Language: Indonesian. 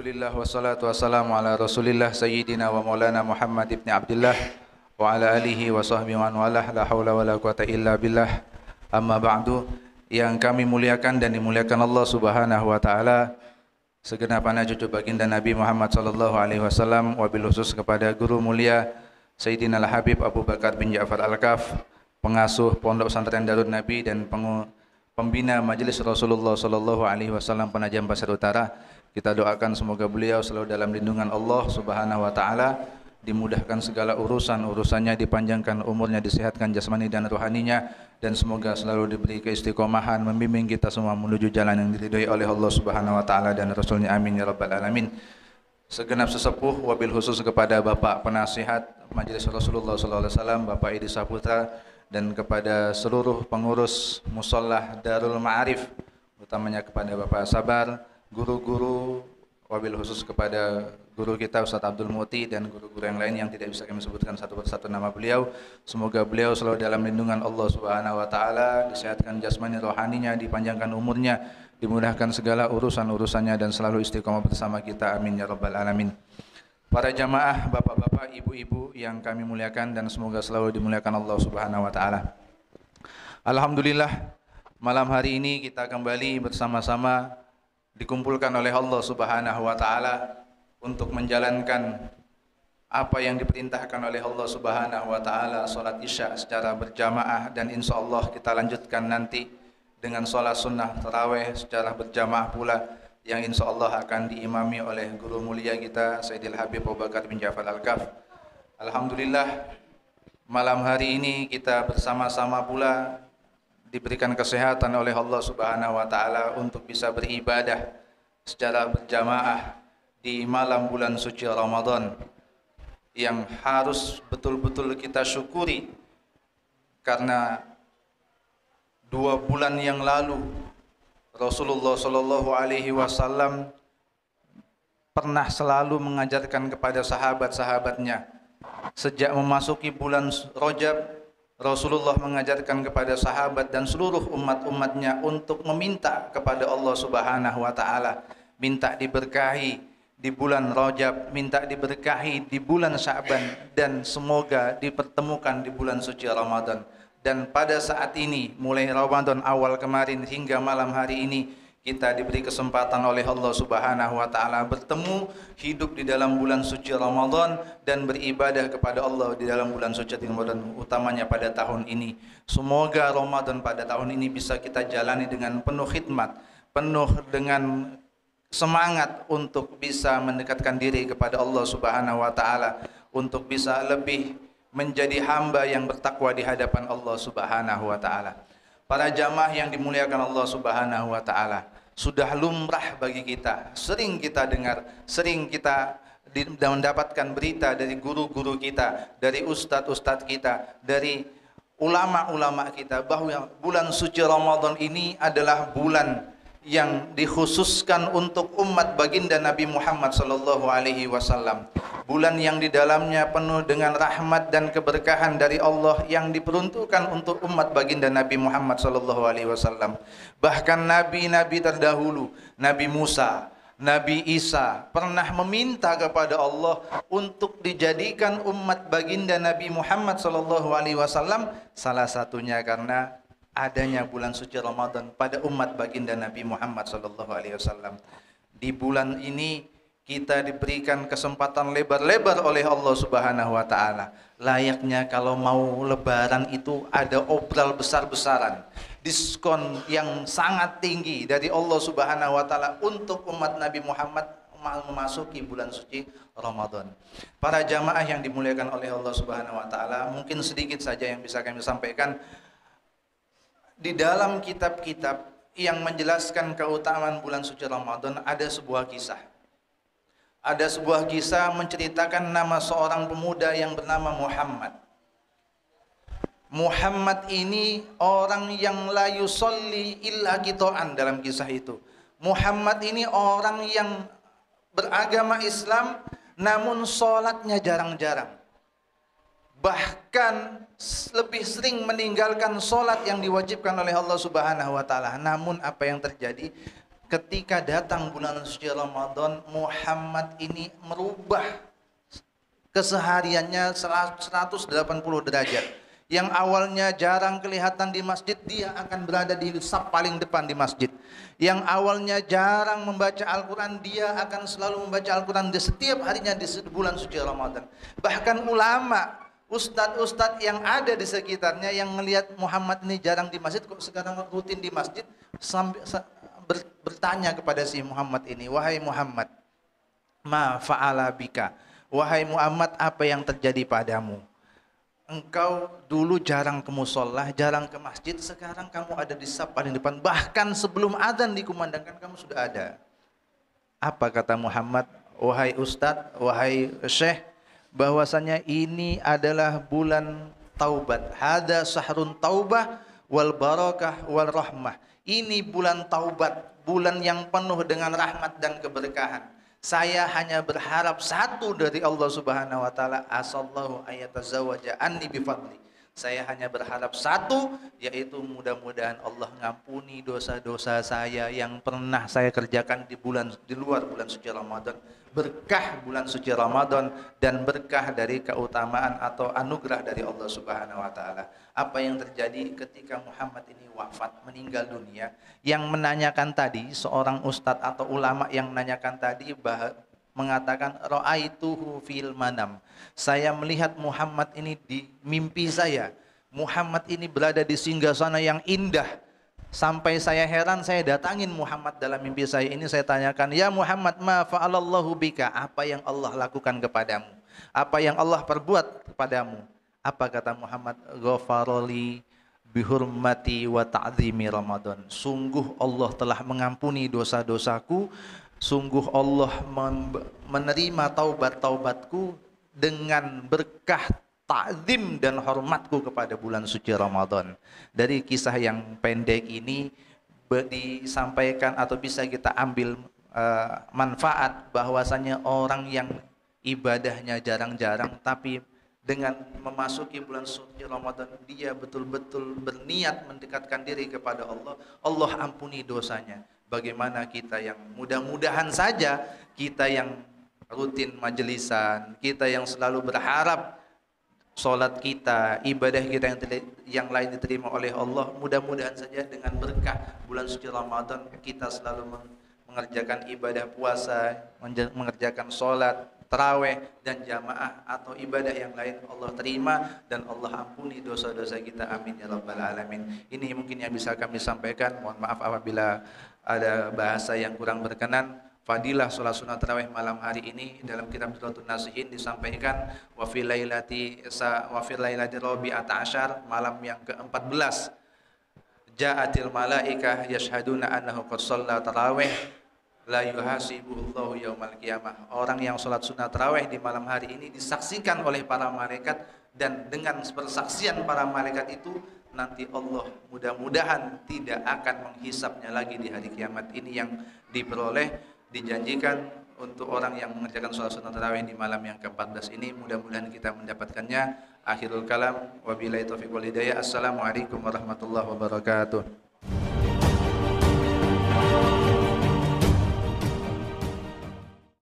Alhamdulillah wassalatu wassalamu ala Rasulillah Sayyidina wa Maulana Muhammad ibn Abdullah wa ala alihi wa sahbihi wa walah, la haula wa la quwata illa billah. Amma ba'du. Yang kami muliakan dan dimuliakan Allah Subhanahu wa taala, segenap anak cucu baginda Nabi Muhammad sallallahu alaihi wasallam, wabil khusus kepada guru mulia Sayyidina Al-Habib Abu Bakar bin Ja'far Al-Kaf, pengasuh Pondok Pesantren Darun Nabi dan pembina Majelis Rasulullah sallallahu alaihi wasallam Penajam Pasir Utara. Kita doakan semoga beliau selalu dalam lindungan Allah Subhanahu wa taala, dimudahkan segala urusannya, dipanjangkan umurnya, disehatkan jasmani dan rohaninya, dan semoga selalu diberi keistiqomahan membimbing kita semua menuju jalan yang diridhoi oleh Allah Subhanahu wa taala dan Rasulnya, amin ya rabbal alamin. Segenap sesepuh, wabil khusus kepada Bapak Penasihat Majelis Rasulullah sallallahu alaihi wasallam Bapak Idi Saputra, dan kepada seluruh pengurus Musholah Darul Ma'arif, utamanya kepada Bapak Sabar, guru-guru, wabil khusus kepada guru kita Ustadz Abdul Muti dan guru-guru yang lain yang tidak bisa kami sebutkan satu persatu nama beliau. Semoga beliau selalu dalam lindungan Allah Subhanahu wa taala, disehatkan jasmani rohaninya, dipanjangkan umurnya, dimudahkan segala urusannya dan selalu istiqomah bersama kita, amin ya rabbal alamin. Para jamaah, bapak-bapak, ibu-ibu yang kami muliakan dan semoga selalu dimuliakan Allah Subhanahu wa taala. Alhamdulillah, malam hari ini kita kembali bersama-sama dikumpulkan oleh Allah Subhanahu wa taala untuk menjalankan apa yang diperintahkan oleh Allah Subhanahu wa taala, salat Isya secara berjamaah, dan insyaallah kita lanjutkan nanti dengan salat sunnah tarawih secara berjamaah pula yang insyaallah akan diimami oleh guru mulia kita Sayyidil Habib Abu Bakar bin Ja'far Al-Kaf. Alhamdulillah, malam hari ini kita bersama-sama pula diberikan kesehatan oleh Allah Subhanahu wa taala untuk bisa beribadah secara berjamaah di malam bulan suci Ramadan yang harus betul-betul kita syukuri, karena 2 bulan yang lalu Rasulullah sallallahu alaihi wasallam pernah selalu mengajarkan kepada sahabat-sahabatnya, sejak memasuki bulan Rajab Rasulullah mengajarkan kepada sahabat dan seluruh umat-umatnya untuk meminta kepada Allah Subhanahu wa taala, minta diberkahi di bulan Rajab, minta diberkahi di bulan Sya'ban, dan semoga dipertemukan di bulan suci Ramadan. Dan pada saat ini, mulai Ramadan awal kemarin hingga malam hari ini, kita diberi kesempatan oleh Allah Subhanahu wa taala bertemu, hidup di dalam bulan suci Ramadan dan beribadah kepada Allah di dalam bulan suci Ramadan, utamanya pada tahun ini. Semoga Ramadan pada tahun ini bisa kita jalani dengan penuh khidmat, penuh dengan semangat untuk bisa mendekatkan diri kepada Allah Subhanahu wa taala, untuk bisa lebih menjadi hamba yang bertakwa di hadapan Allah Subhanahu wa taala. Para jamaah yang dimuliakan Allah Subhanahu wa taala, sudah lumrah bagi kita, sering kita dengar, sering kita mendapatkan berita dari guru-guru kita, dari ustadz-ustadz kita, dari ulama-ulama kita, bahwa bulan suci Ramadan ini adalah bulan yang dikhususkan untuk umat baginda Nabi Muhammad sallallahu alaihi wasallam. Bulan yang di dalamnya penuh dengan rahmat dan keberkahan dari Allah yang diperuntukkan untuk umat baginda Nabi Muhammad sallallahu alaihi wasallam. Bahkan nabi-nabi terdahulu, Nabi Musa, Nabi Isa pernah meminta kepada Allah untuk dijadikan umat baginda Nabi Muhammad sallallahu alaihi wasallam, salah satunya karena adanya bulan suci Ramadan pada umat baginda Nabi Muhammad sallallahu alaihi wasallam. Di bulan ini kita diberikan kesempatan lebar-lebar oleh Allah Subhanahu wa taala. Layaknya kalau mau lebaran itu ada obral besar-besaran, diskon yang sangat tinggi dari Allah Subhanahu wa taala untuk umat Nabi Muhammad memasuki bulan suci Ramadan. Para jamaah yang dimuliakan oleh Allah Subhanahu wa taala, mungkin sedikit saja yang bisa kami sampaikan. Di dalam kitab-kitab yang menjelaskan keutamaan bulan suci Ramadan ada sebuah kisah. Ada sebuah kisah menceritakan nama seorang pemuda yang bernama Muhammad. Muhammad ini orang yang la yusolli illa qita'an dalam kisah itu. Muhammad ini orang yang beragama Islam namun sholatnya jarang-jarang. Bahkan lebih sering meninggalkan sholat yang diwajibkan oleh Allah Subhanahu wa taala. Namun apa yang terjadi? ketika datang bulan suci Ramadan, Muhammad ini merubah kesehariannya 180 derajat. Yang awalnya jarang kelihatan di masjid, dia akan berada di saf paling depan di masjid. Yang awalnya jarang membaca Al-Quran, dia akan selalu membaca Al-Quran di setiap harinya di bulan suci Ramadan. Bahkan ulama, ustadz-ustadz yang ada di sekitarnya yang melihat Muhammad ini jarang di masjid, kok sekarang rutin di masjid, sampai bertanya kepada si Muhammad ini, wahai Muhammad, ma fa'ala bika, wahai Muhammad, apa yang terjadi padamu? Engkau dulu jarang ke musola, jarang ke masjid, sekarang kamu ada di saf paling depan, bahkan sebelum adzan dikumandangkan kamu sudah ada. Apa kata Muhammad? Wahai ustadz, wahai syekh, bahwasanya ini adalah bulan taubat. Hada sahrun taubah wal barakah wal rahmah. Ini bulan taubat, bulan yang penuh dengan rahmat dan keberkahan. Saya hanya berharap satu dari Allah Subhanahu wa taala, asallahu ayatazawaja anni bifadli. Saya hanya berharap satu, yaitu mudah-mudahan Allah ngampuni dosa-dosa saya yang pernah saya kerjakan di luar bulan suci Ramadan. Berkah bulan suci Ramadan dan berkah dari keutamaan atau anugerah dari Allah Subhanahu wa taala. Apa yang terjadi ketika Muhammad ini wafat, meninggal dunia? Yang menanyakan tadi, seorang ustadz atau ulama yang menanyakan tadi mengatakan ra'aituhu fil manam. Saya melihat Muhammad ini di mimpi saya. Muhammad ini berada di singgasana yang indah. Sampai saya heran, saya datangin Muhammad dalam mimpi saya ini, saya tanyakan, ya Muhammad, ma fa'alallahu bika? Apa yang Allah lakukan kepadamu? Apa yang Allah perbuat kepadamu? Apa kata Muhammad? Ghafaroli bihurmati wa ta'zimi Ramadan. Sungguh Allah telah mengampuni dosa-dosaku. Sungguh Allah menerima taubat-taubatku dengan berkah ta'zim dan hormatku kepada bulan suci Ramadan. Dari kisah yang pendek ini disampaikan atau bisa kita ambil manfaat bahwasanya orang yang ibadahnya jarang-jarang tapi dengan memasuki bulan suci Ramadan dia betul-betul berniat mendekatkan diri kepada Allah, Allah ampuni dosanya. Bagaimana kita yang mudah-mudahan saja kita yang rutin majelisan, kita yang selalu berharap solat kita, ibadah kita yang lain diterima oleh Allah, mudah-mudahan saja dengan berkah bulan suci Ramadan kita selalu mengerjakan ibadah puasa, mengerjakan solat, taraweh dan jamaah atau ibadah yang lain Allah terima dan Allah ampuni dosa-dosa kita, amin ya rabbal alamin. Ini mungkin yang bisa kami sampaikan. Mohon maaf apabila ada bahasa yang kurang berkenan. Fadilah sholat sunat tarawih malam hari ini dalam kitab Jalalatul Nasihin disampaikan wa fi lailati rabi'ata asyar, malam yang ke-14, ja'atil malaikah yashhaduna annahu qad shalla tarawih la yuhasibuhullahu yaumal qiyamah. Orang yang sholat sunat tarawih di malam hari ini disaksikan oleh para malaikat, dan dengan persaksian para malaikat itu nanti Allah mudah-mudahan tidak akan menghisapnya lagi di hari kiamat. Ini yang dijanjikan untuk orang yang mengerjakan sholat sunat tarawih di malam yang ke-14 ini. Mudah-mudahan kita mendapatkannya. Akhirul kalam, wabillahi taufiq wal hidayah. Assalamualaikum warahmatullahi wabarakatuh.